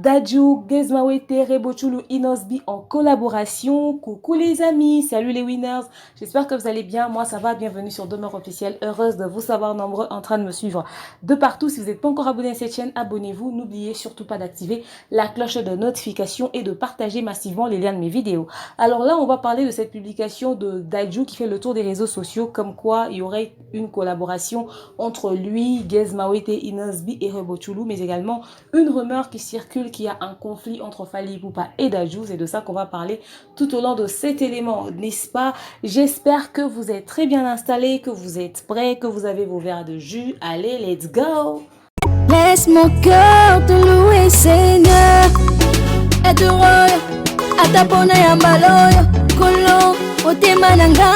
Dadju, Gezmawete, Rebochulu, Inosbi en collaboration. Coucou les amis, salut les winners. J'espère que vous allez bien. Moi ça va, bienvenue sur Demeure Officielle. Heureuse de vous savoir nombreux en train de me suivre de partout. Si vous n'êtes pas encore abonné à cette chaîne, abonnez-vous. N'oubliez surtout pas d'activer la cloche de notification et de partager massivement les liens de mes vidéos. Alors là, on va parler de cette publication de Dadju qui fait le tour des réseaux sociaux, comme quoi il y aurait une collaboration entre lui, Gezmawete, Inosbi et Rebochulu, mais également une rumeur qui circule qu'il y a un conflit entre Fally Ipupa et Dadju. C'est de ça qu'on va parler tout au long de cet élément, n'est-ce pas? J'espère que vous êtes très bien installés, que vous êtes prêts, que vous avez vos verres de jus. Allez, let's go! Laisse mon cœur te louer, Seigneur. Et te roya, atapona ya mbaloyo. Kolo, otema nanga,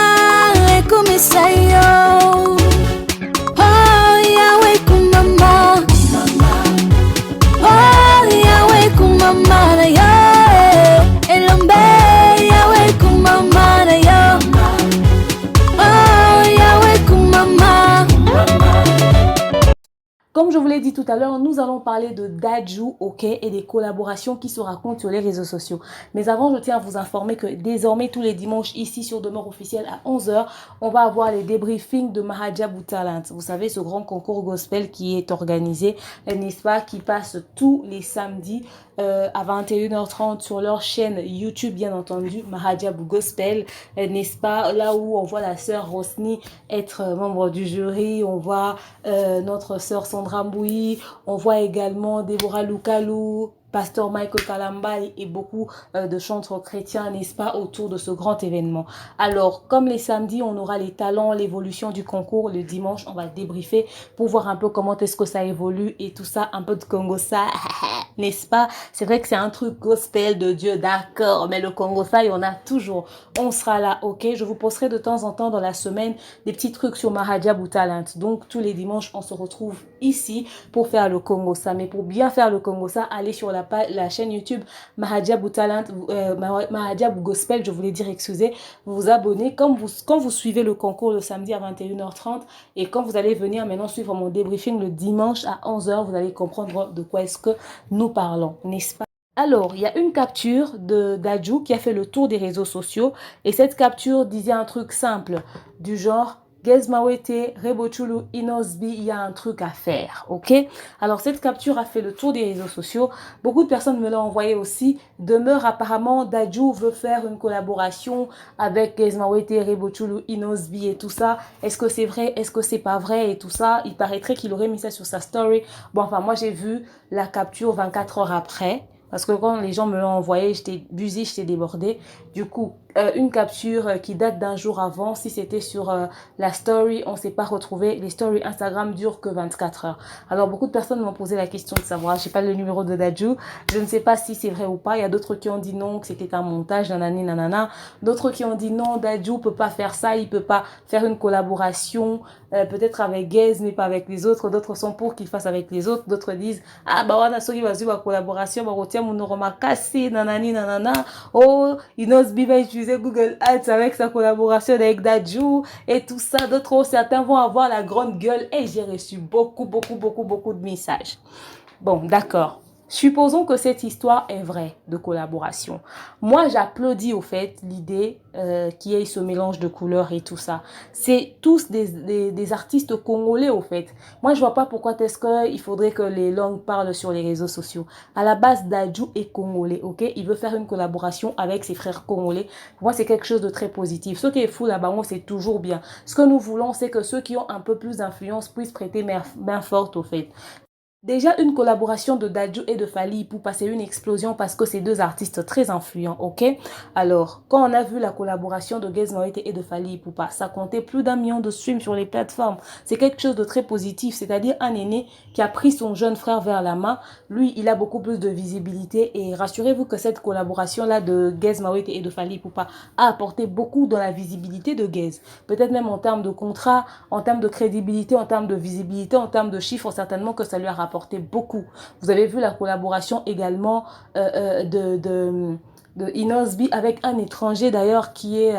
comme ça yo. Oh, Yahweh kumama. Oh, Yahweh kumama na yo. Elombe, Yahweh kumama na yo. Oh, Yahweh kumama. Comme je vous l'ai dit tout à l'heure, nous allons parler de Dadju, ok, et des collaborations qui se racontent sur les réseaux sociaux. Mais avant, je tiens à vous informer que désormais, tous les dimanches, ici sur Demeure Officielle à 11 h, on va avoir les débriefings de Mahajabou Talent. Vous savez, ce grand concours gospel qui est organisé, n'est-ce pas, qui passe tous les samedis à 21 h 30 sur leur chaîne YouTube, bien entendu, Mahajabou Gospel, n'est-ce pas, là où on voit la sœur Rosny être membre du jury, on voit notre sœur Sandra Mboui, on voit également Deborah Lukalou, Pasteur Michael Kalamba et beaucoup de chantres chrétiens, n'est-ce pas, autour de ce grand événement. Alors, comme les samedis, on aura les talents, l'évolution du concours. Le dimanche, on va débriefer pour voir un peu comment est-ce que ça évolue et tout ça, un peu de Congo ça, n'est-ce pas? C'est vrai que c'est un truc gospel de Dieu, d'accord, mais le Congo ça, il y en a toujours. On sera là, ok? Je vous posterai de temps en temps dans la semaine des petits trucs sur Mahajabou Talent. Donc, tous les dimanches, on se retrouve ici pour faire le Congo ça. Mais pour bien faire le Congo ça, allez sur la chaîne YouTube Mahajabou Talent, Mahajabou Gospel, je voulais dire, excusez, vous vous abonnez quand vous suivez le concours le samedi à 21 h 30 et quand vous allez venir maintenant suivre mon débriefing le dimanche à 11 h, vous allez comprendre de quoi est-ce que nous parlons, n'est-ce pas? Alors, il y a une capture de Dadju qui a fait le tour des réseaux sociaux et cette capture disait un truc simple du genre Gezmawete, Rebochulu, Inosbi, il y a un truc à faire, ok? Alors, cette capture a fait le tour des réseaux sociaux. Beaucoup de personnes me l'ont envoyé aussi. Demeure apparemment, Dadju veut faire une collaboration avec Gezmawete, Rebochulu, Inosbi et tout ça. Est-ce que c'est vrai? Est-ce que c'est pas vrai? Et tout ça. Il paraîtrait qu'il aurait mis ça sur sa story. Bon, enfin, moi, j'ai vu la capture 24 heures après. Parce que quand les gens me l'ont envoyé, j'étais busy, j'étais débordée. Du coup, une capture qui date d'un jour avant, si c'était sur la story, on ne s'est pas retrouvé. Les stories Instagram durent que 24 heures. Alors, beaucoup de personnes m'ont posé la question de savoir, je sais pas le numéro de Dadju, je ne sais pas si c'est vrai ou pas. Il y a d'autres qui ont dit non, que c'était un montage, nanani, nanana. D'autres qui ont dit non, Dadju peut pas faire ça, il peut pas faire une collaboration, peut-être avec Gez, mais pas avec les autres. D'autres sont pour qu'il fasse avec les autres. D'autres disent, ah, bah, on a sorti ma collaboration, bah, retient mon noroma cassé, nanani, nanana. Oh, Inosbi va utiliser Google Ads avec sa collaboration avec Dadju et tout ça. D'autres, certains vont avoir la grande gueule et j'ai reçu beaucoup de messages. Bon, d'accord. Supposons que cette histoire est vraie de collaboration. Moi, j'applaudis au fait l'idée qu'il y ait ce mélange de couleurs et tout ça. C'est tous des artistes congolais au fait. Moi, je vois pas pourquoi est-ce qu'il faudrait que les langues parlent sur les réseaux sociaux. À la base, Dadju est congolais, ok? Il veut faire une collaboration avec ses frères congolais. Pour moi, c'est quelque chose de très positif. Ce qui est fou là-bas, c'est toujours bien. Ce que nous voulons, c'est que ceux qui ont un peu plus d'influence puissent prêter main forte au fait. Déjà, une collaboration de Dadju et de Fally Ipupa, c'est une explosion parce que c'est deux artistes très influents, ok? Alors, quand on a vu la collaboration de Gezmawete et de Fally Ipupa, ça comptait plus d'1 million de streams sur les plateformes. C'est quelque chose de très positif, c'est-à-dire un aîné qui a pris son jeune frère vers la main. Lui, il a beaucoup plus de visibilité et rassurez-vous que cette collaboration-là de Gezmawete et de Fally Ipupa a apporté beaucoup dans la visibilité de Gez. Peut-être même en termes de contrat, en termes de crédibilité, en termes de visibilité, en termes de chiffres, certainement que ça lui a rapporté beaucoup. Vous avez vu la collaboration également de Inosbi avec un étranger d'ailleurs qui est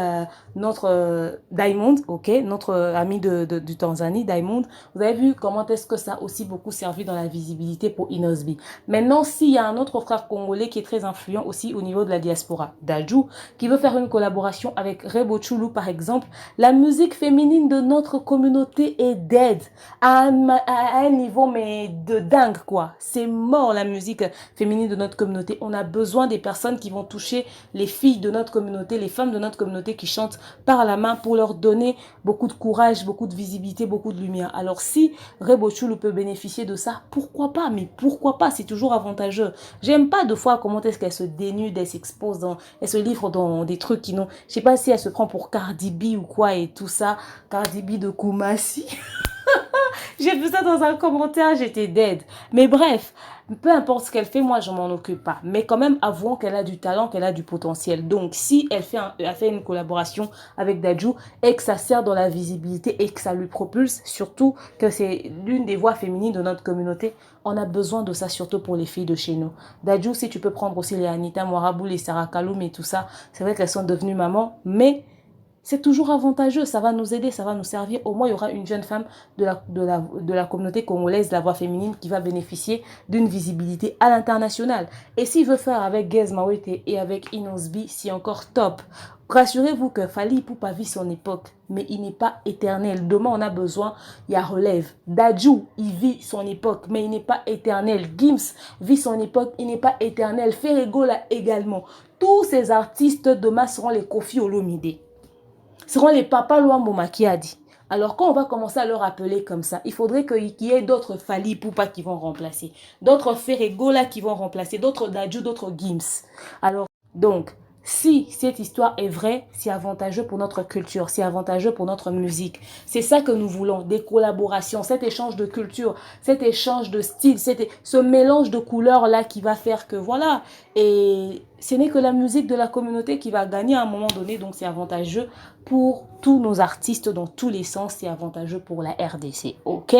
notre Diamond, ok, notre ami du Tanzanie, Diamond. Vous avez vu comment est-ce que ça a aussi beaucoup servi dans la visibilité pour Inosbi. Maintenant, s'il y a un autre frère congolais qui est très influent aussi au niveau de la diaspora, Dadju, qui veut faire une collaboration avec Rebo Chulu, par exemple, la musique féminine de notre communauté est dead à un niveau mais de dingue, quoi. C'est mort, la musique féminine de notre communauté. On a besoin des personnes qui vont toucher les filles de notre communauté, les femmes de notre communauté qui chantent par la main pour leur donner beaucoup de courage, beaucoup de visibilité, beaucoup de lumière. Alors si Rebo Chulu peut bénéficier de ça, pourquoi pas? Mais pourquoi pas? C'est toujours avantageux. J'aime pas de fois comment est-ce qu'elle se dénude, elle s'expose, elle se livre dans des trucs qui n'ont... Je sais pas si elle se prend pour Cardi B ou quoi et tout ça. Cardi B de Kumasi. J'ai vu ça dans un commentaire, j'étais dead. Mais bref, peu importe ce qu'elle fait, moi, je m'en occupe pas. Mais quand même, avouons qu'elle a du talent, qu'elle a du potentiel. Donc, si elle fait une collaboration avec Dadju et que ça sert dans la visibilité et que ça lui propulse, surtout que c'est l'une des voix féminines de notre communauté, on a besoin de ça, surtout pour les filles de chez nous. Dadju, si tu peux prendre aussi les Anita Moirabou, les Sarah Kaloum et tout ça, c'est vrai qu'elles sont devenues mamans, mais... c'est toujours avantageux, ça va nous aider, ça va nous servir. Au moins, il y aura une jeune femme de la communauté congolaise, de la voix féminine, qui va bénéficier d'une visibilité à l'international. Et s'il veut faire avec Gez Mawete et avec Inosbi, c'est encore top. Rassurez-vous que Fally Ipupa vit son époque, mais il n'est pas éternel. Demain, on a besoin, il y a relève. Dadju, il vit son époque, mais il n'est pas éternel. Gims vit son époque, il n'est pas éternel. Ferregola également. Tous ces artistes demain seront les Koffi Olomide. Seront les papas Luambo Makiadi. Alors quand on va commencer à leur appeler comme ça, il faudrait qu'il y ait d'autres Fally Ipupa qui vont remplacer, d'autres Ferregola qui vont remplacer, d'autres Dadju, d'autres Gims. Alors donc, si cette histoire est vraie, c'est avantageux pour notre culture, c'est avantageux pour notre musique. C'est ça que nous voulons, des collaborations, cet échange de culture, cet échange de style, ce mélange de couleurs-là qui va faire que voilà. Et ce n'est que la musique de la communauté qui va gagner à un moment donné, donc c'est avantageux pour tous nos artistes dans tous les sens, c'est avantageux pour la RDC, ok?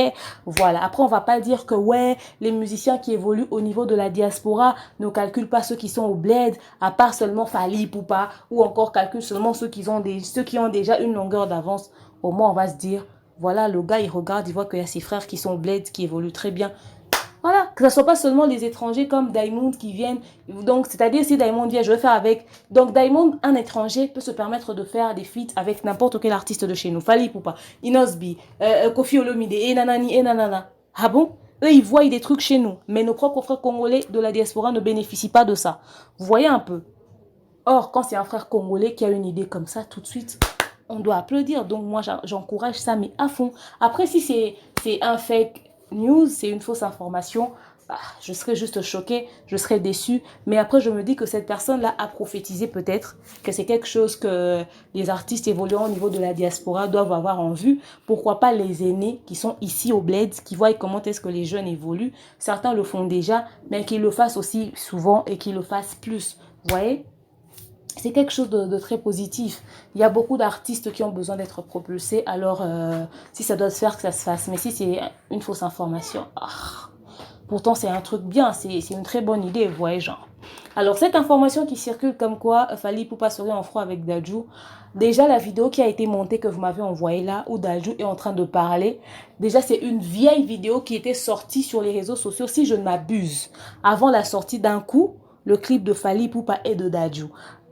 Voilà, après on va pas dire que ouais, les musiciens qui évoluent au niveau de la diaspora ne calculent pas ceux qui sont au bled, à part seulement Fally Ipupa, ou encore calculent seulement ceux qui ont déjà une longueur d'avance. Au moins on va se dire, voilà, le gars il regarde, il voit qu'il y a ses frères qui sont au bled, qui évoluent très bien. Voilà, que ce ne soit pas seulement les étrangers comme Diamond qui viennent. Donc, c'est-à-dire si Diamond vient, je vais faire avec... Donc, Diamond, un étranger, peut se permettre de faire des feats avec n'importe quel artiste de chez nous. Fally Ipupa, Inosbi, Koffi Olomide, et nanani, et nanana. Ah bon? Eux, ils voient des trucs chez nous. Mais nos propres frères congolais de la diaspora ne bénéficient pas de ça. Vous voyez un peu? Or, quand c'est un frère congolais qui a une idée comme ça, tout de suite, on doit applaudir. Donc, moi, j'encourage ça, mais à fond. Après, si c'est un fake news, c'est une fausse information, je serais juste choquée, je serais déçue. Mais après, je me dis que cette personne-là a prophétisé peut-être que c'est quelque chose que les artistes évoluant au niveau de la diaspora doivent avoir en vue. Pourquoi pas les aînés qui sont ici au bled, qui voient comment est-ce que les jeunes évoluent. Certains le font déjà, mais qu'ils le fassent aussi souvent et qu'ils le fassent plus. Vous voyez? C'est quelque chose de très positif. Il y a beaucoup d'artistes qui ont besoin d'être propulsés. Alors, si ça doit se faire, que ça se fasse. Mais si c'est une fausse information, pourtant c'est un truc bien. C'est une très bonne idée, vous voyez, genre. Alors, cette information qui circule comme quoi Fally Ipupa serait en froid avec Dadju. Déjà, la vidéo qui a été montée que vous m'avez envoyée là, où Dadju est en train de parler. Déjà, c'est une vieille vidéo qui était sortie sur les réseaux sociaux, si je ne m'abuse. Avant la sortie d'un coup, le clip de Fally Ipupa et de Dadju.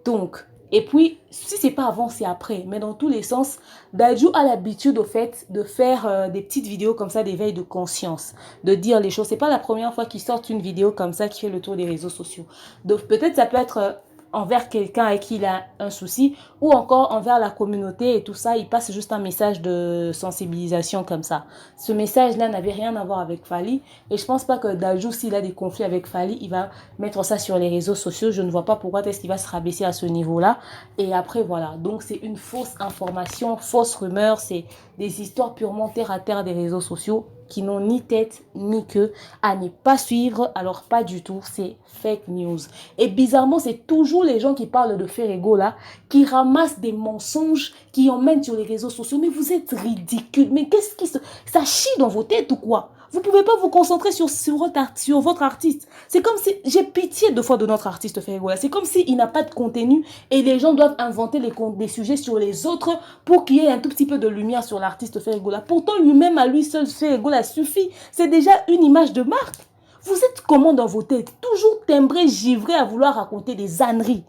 Donc, et puis, si c'est pas avant, c'est après. Mais dans tous les sens, Dadju a l'habitude, au fait, de faire des petites vidéos comme ça, d'éveil de conscience, de dire les choses. C'est pas la première fois qu'il sort une vidéo comme ça qui fait le tour des réseaux sociaux. Donc, peut-être ça peut être envers quelqu'un avec qui il a un souci, ou encore envers la communauté et tout ça, il passe juste un message de sensibilisation comme ça. Ce message-là n'avait rien à voir avec Fally, et je pense pas que Dadju, s'il a des conflits avec Fally, il va mettre ça sur les réseaux sociaux. Je ne vois pas pourquoi est-ce qu'il va se rabaisser à ce niveau-là. Et après, voilà. Donc, c'est une fausse information, fausse rumeur, c'est des histoires purement terre à terre des réseaux sociaux qui n'ont ni tête ni queue, à ne pas suivre. Alors pas du tout, c'est fake news. Et bizarrement, c'est toujours les gens qui parlent de Ferrego là, qui ramassent des mensonges, qui emmènent sur les réseaux sociaux. Mais vous êtes ridicules, mais qu'est-ce qui se... Ça chie dans vos têtes ou quoi? Vous ne pouvez pas vous concentrer sur votre artiste. C'est comme si, j'ai pitié de fois de notre artiste Ferregola. C'est comme s'il n'a pas de contenu et les gens doivent inventer des sujets sur les autres pour qu'il y ait un tout petit peu de lumière sur l'artiste Ferregola. Pourtant, lui-même, à lui seul, Ferregola suffit. C'est déjà une image de marque. Vous êtes comment dans vos têtes? Toujours timbrés, givrés à vouloir raconter des âneries.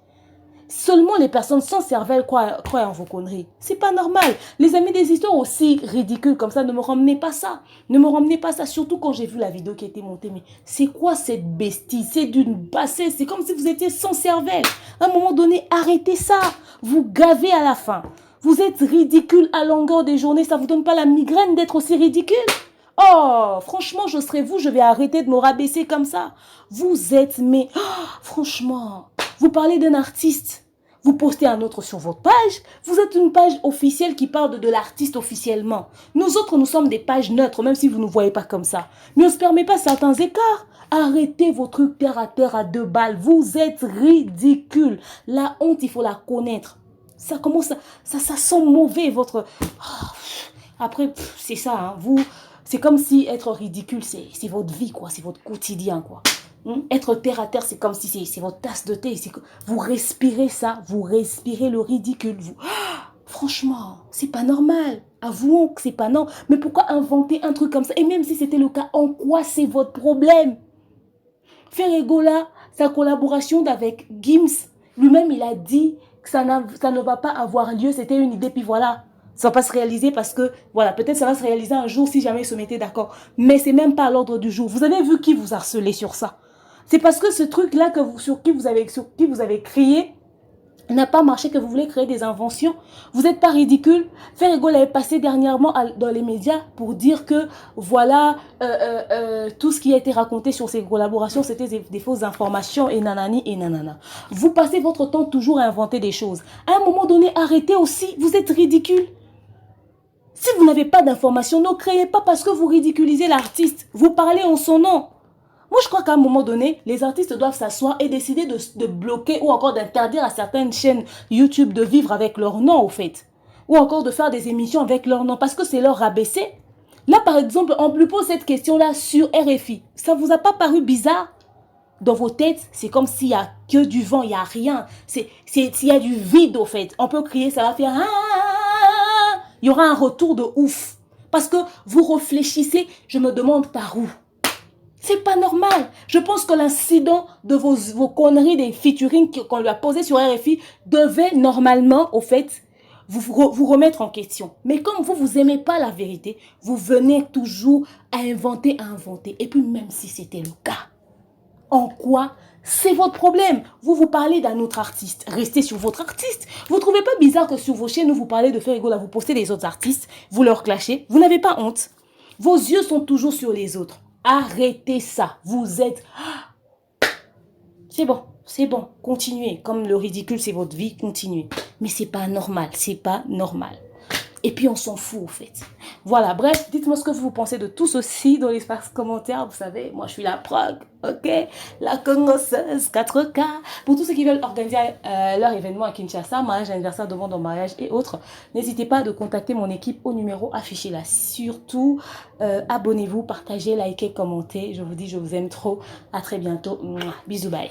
Seulement les personnes sans cervelle croient en vos conneries. C'est pas normal. Les amis, des histoires aussi ridicules comme ça, ne me ramenez pas ça. Ne me ramenez pas ça, surtout quand j'ai vu la vidéo qui a été montée. Mais c'est quoi cette bestie? C'est d'une bassesse. C'est comme si vous étiez sans cervelle. À un moment donné, arrêtez ça. Vous gavez à la fin. Vous êtes ridicule à longueur des journées. Ça vous donne pas la migraine d'être aussi ridicule? Oh, franchement, je serais vous, je vais arrêter de me rabaisser comme ça. Vous êtes, mais franchement, vous parlez d'un artiste, vous postez un autre sur votre page, vous êtes une page officielle qui parle de l'artiste officiellement. Nous autres, nous sommes des pages neutres, même si vous ne nous voyez pas comme ça. Mais on ne se permet pas certains écarts. Arrêtez vos trucs terre à 2 balles. Vous êtes ridicule. La honte, il faut la connaître. Ça commence, ça sent mauvais, votre... Après, c'est ça, hein, vous... C'est comme si être ridicule, c'est votre vie, quoi. C'est votre quotidien, quoi. Être terre à terre, c'est comme si c'est votre tasse de thé. Vous respirez ça, vous respirez le ridicule. Franchement, c'est pas normal. Avouons que c'est pas normal. Mais pourquoi inventer un truc comme ça? Et même si c'était le cas, en quoi c'est votre problème? Ferregola, sa collaboration avec Gims, lui-même, il a dit que ça ne va pas avoir lieu. C'était une idée, puis voilà. Ça va pas se réaliser parce que, voilà, peut-être ça va se réaliser un jour si jamais ils se mettaient d'accord. Mais c'est même pas à l'ordre du jour. Vous avez vu qui vous harcelait sur ça? C'est parce que ce truc-là sur qui vous avez crié n'a pas marché que vous voulez créer des inventions. Vous n'êtes pas ridicule. Ferregola est passé dernièrement dans les médias pour dire que, voilà, tout ce qui a été raconté sur ces collaborations, c'était des fausses informations et nanani et nanana. Vous passez votre temps toujours à inventer des choses. À un moment donné, arrêtez aussi. Vous êtes ridicule. Si vous n'avez pas d'informations, ne créez pas parce que vous ridiculisez l'artiste. Vous parlez en son nom. Moi, je crois qu'à un moment donné, les artistes doivent s'asseoir et décider de bloquer ou encore d'interdire à certaines chaînes YouTube de vivre avec leur nom, au fait. Ou encore de faire des émissions avec leur nom parce que c'est leur rabaissé. Là, par exemple, on lui pose cette question-là sur RFI. Ça ne vous a pas paru bizarre? Dans vos têtes, c'est comme s'il n'y a que du vent, il n'y a rien. S'il y a du vide, au fait. On peut crier, ça va faire... Il y aura un retour de ouf. Parce que vous réfléchissez, je me demande par où. C'est pas normal. Je pense que l'incident de vos conneries des featuring qu'on lui a posé sur RFI devait normalement, au fait, vous remettre en question. Mais comme vous aimez pas la vérité, vous venez toujours à inventer. Et puis même si c'était le cas, en quoi c'est votre problème? Vous parlez d'un autre artiste. Restez sur votre artiste. Vous ne trouvez pas bizarre que sur vos chaînes où vous parlez de Ferregola, vous postez les autres artistes, vous leur clashez? Vous n'avez pas honte? Vos yeux sont toujours sur les autres. Arrêtez ça. Vous êtes... C'est bon. Continuez. Comme le ridicule, c'est votre vie, continuez. Mais c'est pas normal. C'est pas normal. Et puis, on s'en fout, au fait. Voilà, bref, dites-moi ce que vous pensez de tout ceci dans l'espace commentaire. Vous savez, moi, je suis la prog, ok? La congosseuse 4K. Pour tous ceux qui veulent organiser leur événement à Kinshasa, mariage, anniversaire, demande en mariage et autres, n'hésitez pas de contacter mon équipe au numéro affiché là. Surtout, abonnez-vous, partagez, likez, commentez. Je vous dis, je vous aime trop. À très bientôt. Bisous, bye.